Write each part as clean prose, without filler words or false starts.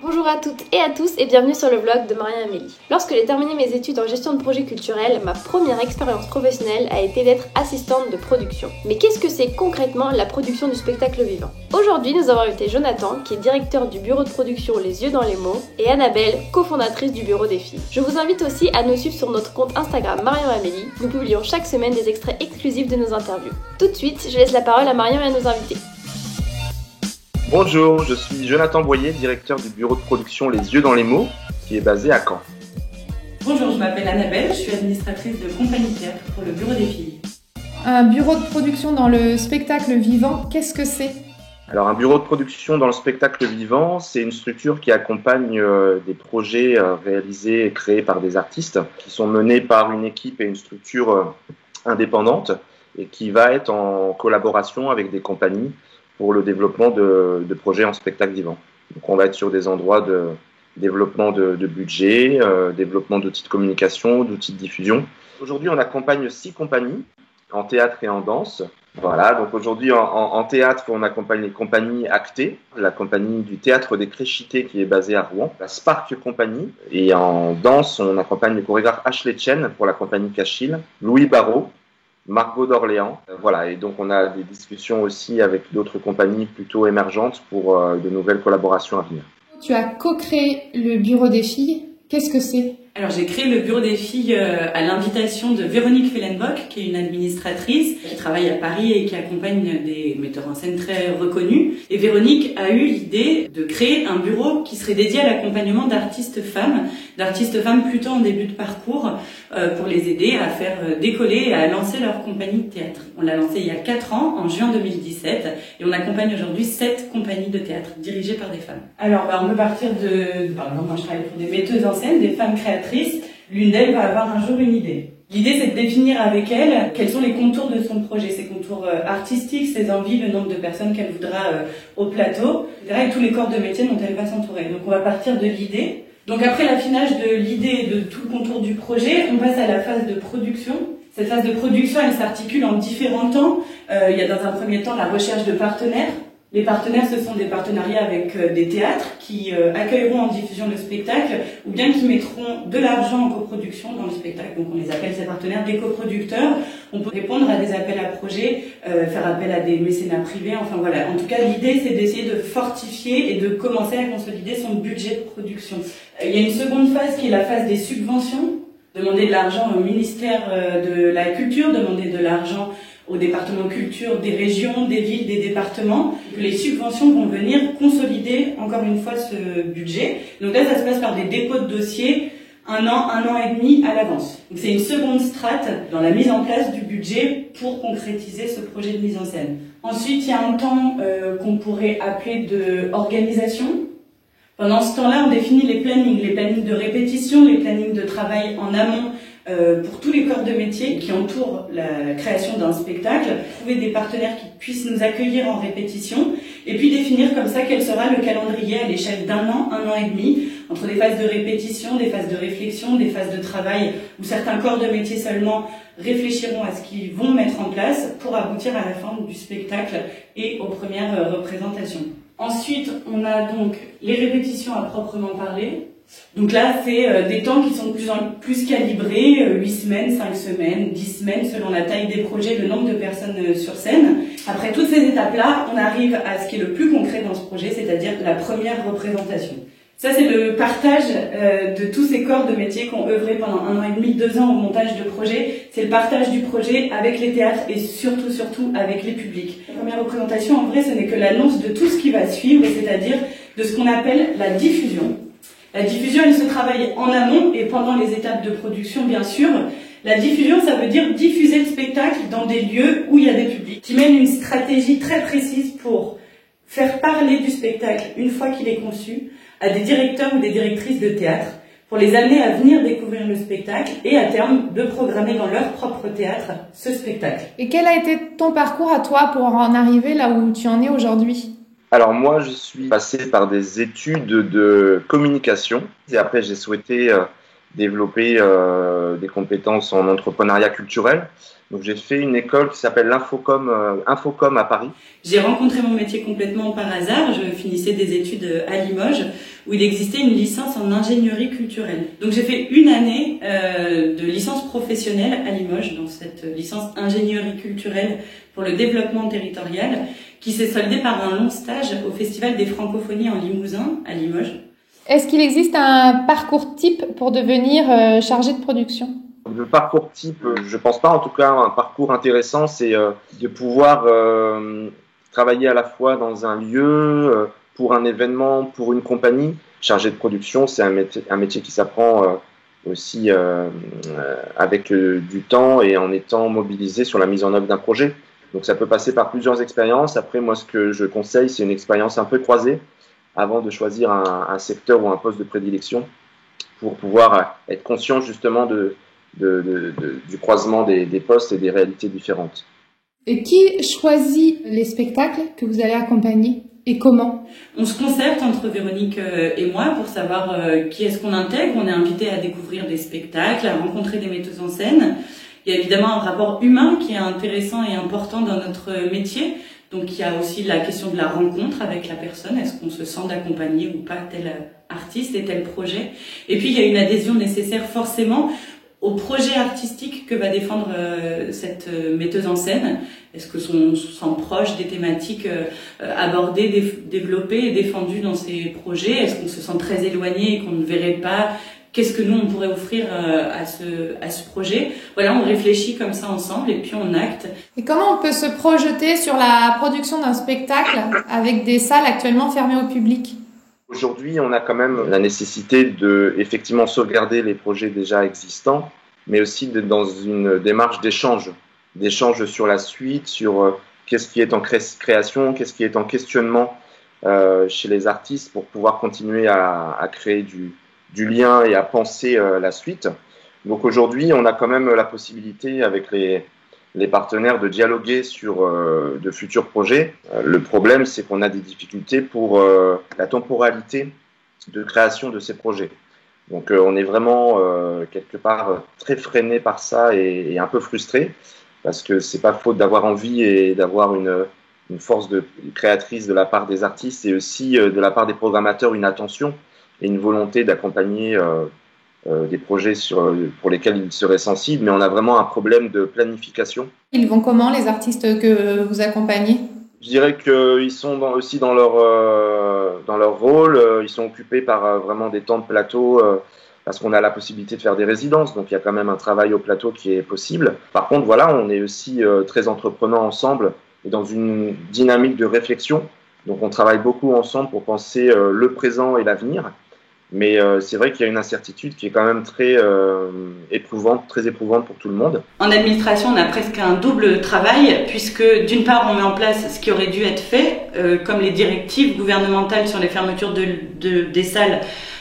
Bonjour à toutes et à tous et bienvenue sur le vlog de Maria-Amélie. Lorsque j'ai terminé mes études en gestion de projets culturels, ma première expérience professionnelle a été d'être assistante de production. Mais qu'est-ce que c'est concrètement la production du spectacle vivant? Aujourd'hui, nous avons invité Jonathan, qui est directeur du bureau de production Les Yeux dans les mots, et Annabelle, cofondatrice du bureau des filles. Je vous invite aussi à nous suivre sur notre compte Instagram Marion-Amélie. Nous publions chaque semaine des extraits exclusifs de nos interviews. Tout de suite, je laisse la parole à Marion et à nos invités. Bonjour, je suis Jonathan Boyer, directeur du bureau de production Les Yeux dans les mots, qui est basé à Caen. Bonjour, je m'appelle Annabelle, je suis administratrice de compagnie théâtre pour le bureau des filles. Un bureau de production dans le spectacle vivant, qu'est-ce que c'est? Alors un bureau de production dans le spectacle vivant, c'est une structure qui accompagne des projets réalisés et créés par des artistes, qui sont menés par une équipe et une structure indépendante, et qui va être en collaboration avec des compagnies pour le développement de projets en spectacle vivant. Donc on va être sur des endroits de développement de budget, développement d'outils de communication, d'outils de diffusion. Aujourd'hui, on accompagne 6 compagnies en théâtre et en danse. Voilà, donc aujourd'hui en théâtre, on accompagne les compagnies Acté, la compagnie du théâtre des Créchités qui est basée à Rouen, la Spark Company, et en danse, on accompagne le chorégraphe Ashley Chen pour la compagnie Cachille, Louis Barrault, Margot d'Orléans. Voilà, et donc on a des discussions aussi avec d'autres compagnies plutôt émergentes pour de nouvelles collaborations à venir. Tu as co-créé le bureau des filles, qu'est-ce que c'est? Alors j'ai créé le bureau des filles à l'invitation de Véronique Fellenbock, qui est une administratrice qui travaille à Paris et qui accompagne des metteurs en scène très reconnus. Et Véronique a eu l'idée de créer un bureau qui serait dédié à l'accompagnement d'artistes femmes plutôt en début de parcours, pour les aider à faire décoller et à lancer leur compagnie de théâtre. On l'a lancé il y a 4 ans, en juin 2017, et on accompagne aujourd'hui 7 compagnies de théâtre dirigées par des femmes. Alors on peut partir par exemple, moi je travaille pour des metteuses en scène, des femmes créatrices. L'une d'elles va avoir un jour une idée. L'idée, c'est de définir avec elle quels sont les contours de son projet, ses contours artistiques, ses envies, le nombre de personnes qu'elle voudra au plateau, etc., et tous les corps de métier dont elle va s'entourer. Donc on va partir de l'idée. Donc après l'affinage de l'idée et de tout le contour du projet, on passe à la phase de production. Cette phase de production, elle s'articule en différents temps. Il y a dans un premier temps la recherche de partenaires. Les partenaires, ce sont des partenariats avec des théâtres qui accueilleront en diffusion le spectacle ou bien qui mettront de l'argent en coproduction dans le spectacle. Donc on les appelle ces partenaires des coproducteurs. On peut répondre à des appels à projets, faire appel à des mécénats privés, enfin voilà. En tout cas, l'idée, c'est d'essayer de fortifier et de commencer à consolider son budget de production. Il y a une seconde phase qui est la phase des subventions. Demander de l'argent au ministère de la Culture, demander de l'argent au département culture des régions, des villes, des départements. Les subventions vont venir consolider encore une fois ce budget. Donc là, ça se passe par des dépôts de dossiers un an et demi à l'avance. Donc c'est une seconde strate dans la mise en place du budget pour concrétiser ce projet de mise en scène. Ensuite, il y a un temps qu'on pourrait appeler de organisation. Pendant ce temps-là, on définit les plannings de répétition, les plannings de travail en amont, pour tous les corps de métier qui entourent la création d'un spectacle, trouver des partenaires qui puissent nous accueillir en répétition, et puis définir comme ça quel sera le calendrier à l'échelle d'un an et demi, entre des phases de répétition, des phases de réflexion, des phases de travail, où certains corps de métier seulement réfléchiront à ce qu'ils vont mettre en place pour aboutir à la fin du spectacle et aux premières représentations. Ensuite, on a donc les répétitions à proprement parler. Donc là, c'est des temps qui sont plus calibrés, 8 semaines, 5 semaines, 10 semaines, selon la taille des projets, le nombre de personnes sur scène. Après toutes ces étapes-là, on arrive à ce qui est le plus concret dans ce projet, c'est-à-dire la première représentation. Ça, c'est le partage de tous ces corps de métiers qui ont œuvré pendant 1 an et demi, 2 ans au montage de projet. C'est le partage du projet avec les théâtres et surtout avec les publics. La première représentation, en vrai, ce n'est que l'annonce de tout ce qui va suivre, c'est-à-dire de ce qu'on appelle la diffusion. La diffusion, elle se travaille en amont et pendant les étapes de production, bien sûr. La diffusion, ça veut dire diffuser le spectacle dans des lieux où il y a des publics, qui mènent une stratégie très précise pour faire parler du spectacle une fois qu'il est conçu à des directeurs ou des directrices de théâtre, pour les amener à venir découvrir le spectacle et à terme de programmer dans leur propre théâtre ce spectacle. Et quel a été ton parcours à toi pour en arriver là où tu en es aujourd'hui? Alors moi, je suis passé par des études de communication et après j'ai souhaité développer des compétences en entrepreneuriat culturel. Donc j'ai fait une école qui s'appelle Infocom à Paris. J'ai rencontré mon métier complètement par hasard. Je finissais des études à Limoges où il existait une licence en ingénierie culturelle. Donc j'ai fait une année de licence professionnelle à Limoges, dans cette licence ingénierie culturelle pour le développement territorial, qui s'est soldée par un long stage au Festival des Francophonies en Limousin, à Limoges. Est-ce qu'il existe un parcours type pour devenir chargé de production ? Le parcours type, je pense pas. En tout cas, un parcours intéressant, c'est de pouvoir travailler à la fois dans un lieu, pour un événement, pour une compagnie. Chargé de production, c'est un métier qui s'apprend aussi avec du temps et en étant mobilisé sur la mise en œuvre d'un projet. Donc ça peut passer par plusieurs expériences. Après, moi, ce que je conseille, c'est une expérience un peu croisée avant de choisir un secteur ou un poste de prédilection pour pouvoir être conscient justement du croisement des postes et des réalités différentes. Et qui choisit les spectacles que vous allez accompagner et comment ? On se concerte entre Véronique et moi pour savoir qui est-ce qu'on intègre. On est invité à découvrir des spectacles, à rencontrer des metteuses en scène. Il y a évidemment un rapport humain qui est intéressant et important dans notre métier. Donc il y a aussi la question de la rencontre avec la personne. Est-ce qu'on se sent d'accompagner ou pas tel artiste et tel projet ? Et puis il y a une adhésion nécessaire forcément au projet artistique que va défendre cette metteuse en scène. Est-ce que on se sent proche des thématiques abordées, développées et défendues dans ces projets ? Est-ce qu'on se sent très éloigné et qu'on ne verrait pas qu'est-ce que nous on pourrait offrir à ce projet ? Voilà, on réfléchit comme ça ensemble et puis on acte. Et comment on peut se projeter sur la production d'un spectacle avec des salles actuellement fermées au public ? Aujourd'hui, on a quand même la nécessité de effectivement sauvegarder les projets déjà existants, mais aussi dans une démarche d'échange sur la suite, sur qu'est-ce qui est en création, qu'est-ce qui est en questionnement chez les artistes pour pouvoir continuer à créer du lien et à penser la suite. Donc aujourd'hui, on a quand même la possibilité avec les partenaires de dialoguer sur de futurs projets. Le problème, c'est qu'on a des difficultés pour la temporalité de création de ces projets. Donc on est vraiment quelque part très freiné par ça et un peu frustré, parce que c'est pas faute d'avoir envie et d'avoir une force créatrice de la part des artistes et aussi de la part des programmateurs une attention et une volonté d'accompagner des projets pour lesquels ils seraient sensibles, mais on a vraiment un problème de planification. Ils vont comment, les artistes que vous accompagnez ? Je dirais qu'ils sont aussi dans leur rôle, ils sont occupés par vraiment des temps de plateau, parce qu'on a la possibilité de faire des résidences, donc il y a quand même un travail au plateau qui est possible. Par contre, voilà, on est aussi très entreprenants ensemble et dans une dynamique de réflexion, donc on travaille beaucoup ensemble pour penser le présent et l'avenir. Mais c'est vrai qu'il y a une incertitude qui est quand même très éprouvante pour tout le monde. En administration, on a presque un double travail, puisque d'une part, on met en place ce qui aurait dû être fait, comme les directives gouvernementales sur les fermetures des salles,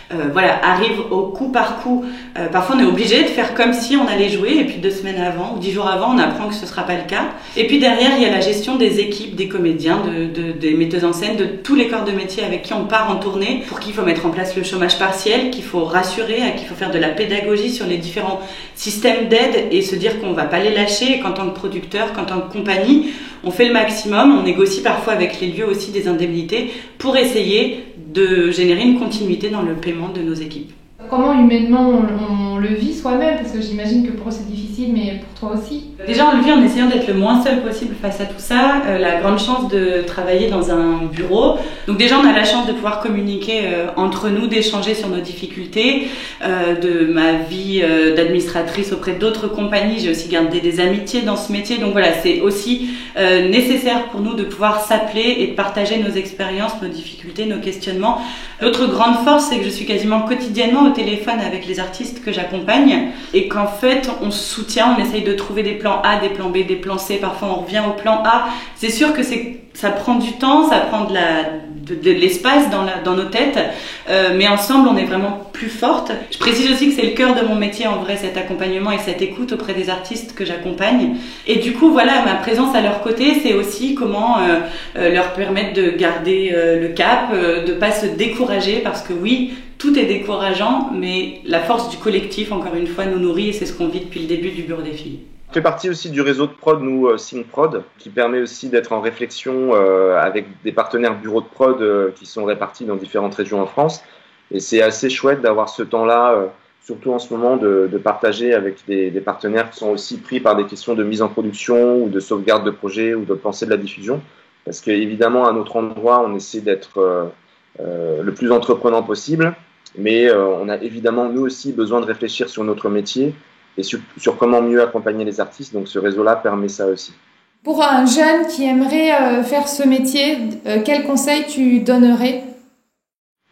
arrivent au coup par coup. Parfois, on est obligé de faire comme si on allait jouer, et puis 2 semaines avant ou 10 jours avant, on apprend que ce sera pas le cas. Et puis derrière, il y a la gestion des équipes, des comédiens, des metteuses en scène, de tous les corps de métier avec qui on part en tournée, pour qui il faut mettre en place le chômage partiel, qu'il faut rassurer, à qui il faut faire de la pédagogie sur les différents systèmes d'aide et se dire qu'on va pas les lâcher, et qu'en tant que producteur, qu'en tant que compagnie, on fait le maximum, on négocie parfois avec les lieux aussi des indemnités pour essayer de générer une continuité dans le paiement de nos équipes. Comment humainement on le vit soi-même ? Parce que j'imagine que pour eux c'est difficile, mais pour toi aussi. Déjà, on le vit en essayant d'être le moins seul possible face à tout ça. La grande chance de travailler dans un bureau. Donc déjà, on a la chance de pouvoir communiquer entre nous, d'échanger sur nos difficultés. De ma vie d'administratrice auprès d'autres compagnies, j'ai aussi gardé des amitiés dans ce métier. Donc voilà, c'est aussi nécessaire pour nous de pouvoir s'appeler et de partager nos expériences, nos difficultés, nos questionnements. L'autre grande force, c'est que je suis quasiment quotidiennement au téléphone avec les artistes que j'accompagne et qu'en fait, on se soutient, on essaye de trouver des plans A, des plans B, des plans C. Parfois, on revient au plan A. C'est sûr que ça prend du temps, ça prend de l'espace dans nos têtes, mais ensemble, on est vraiment plus fortes. Je précise aussi que c'est le cœur de mon métier, en vrai, cet accompagnement et cette écoute auprès des artistes que j'accompagne. Et du coup, voilà, ma présence à leur côté, c'est aussi comment leur permettre de garder le cap, de pas se décourager, parce que oui, tout est décourageant, mais la force du collectif, encore une fois, nous nourrit et c'est ce qu'on vit depuis le début du Bureau des filles. On fait partie aussi du réseau de prod, nous, SingProd, qui permet aussi d'être en réflexion avec des partenaires bureaux de prod qui sont répartis dans différentes régions en France Et c'est assez chouette d'avoir ce temps-là, surtout en ce moment, de partager avec des partenaires qui sont aussi pris par des questions de mise en production ou de sauvegarde de projet ou de pensée de la diffusion. Parce qu'évidemment, à notre endroit, on essaie d'être le plus entreprenant possible, mais on a évidemment, nous aussi, besoin de réfléchir sur notre métier et sur comment mieux accompagner les artistes. Donc ce réseau-là permet ça aussi. Pour un jeune qui aimerait faire ce métier, quel conseil tu donnerais ?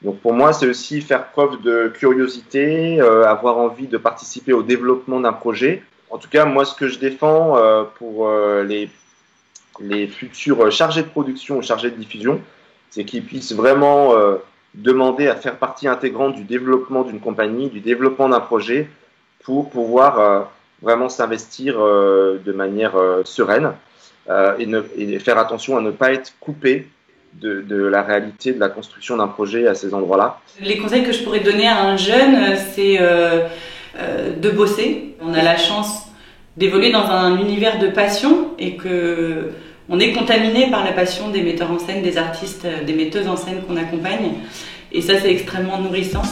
Donc pour moi, c'est aussi faire preuve de curiosité, avoir envie de participer au développement d'un projet. En tout cas, moi, ce que je défends pour les futurs chargés de production ou chargés de diffusion, c'est qu'ils puissent vraiment demander à faire partie intégrante du développement d'une compagnie, du développement d'un projet, pour pouvoir vraiment s'investir de manière sereine et faire attention à ne pas être coupé de la réalité de la construction d'un projet à ces endroits-là. Les conseils que je pourrais donner à un jeune, c'est de bosser. On a la chance d'évoluer dans un univers de passion et que on est contaminé par la passion des metteurs en scène, des artistes, des metteuses en scène qu'on accompagne. Et ça, c'est extrêmement nourrissant.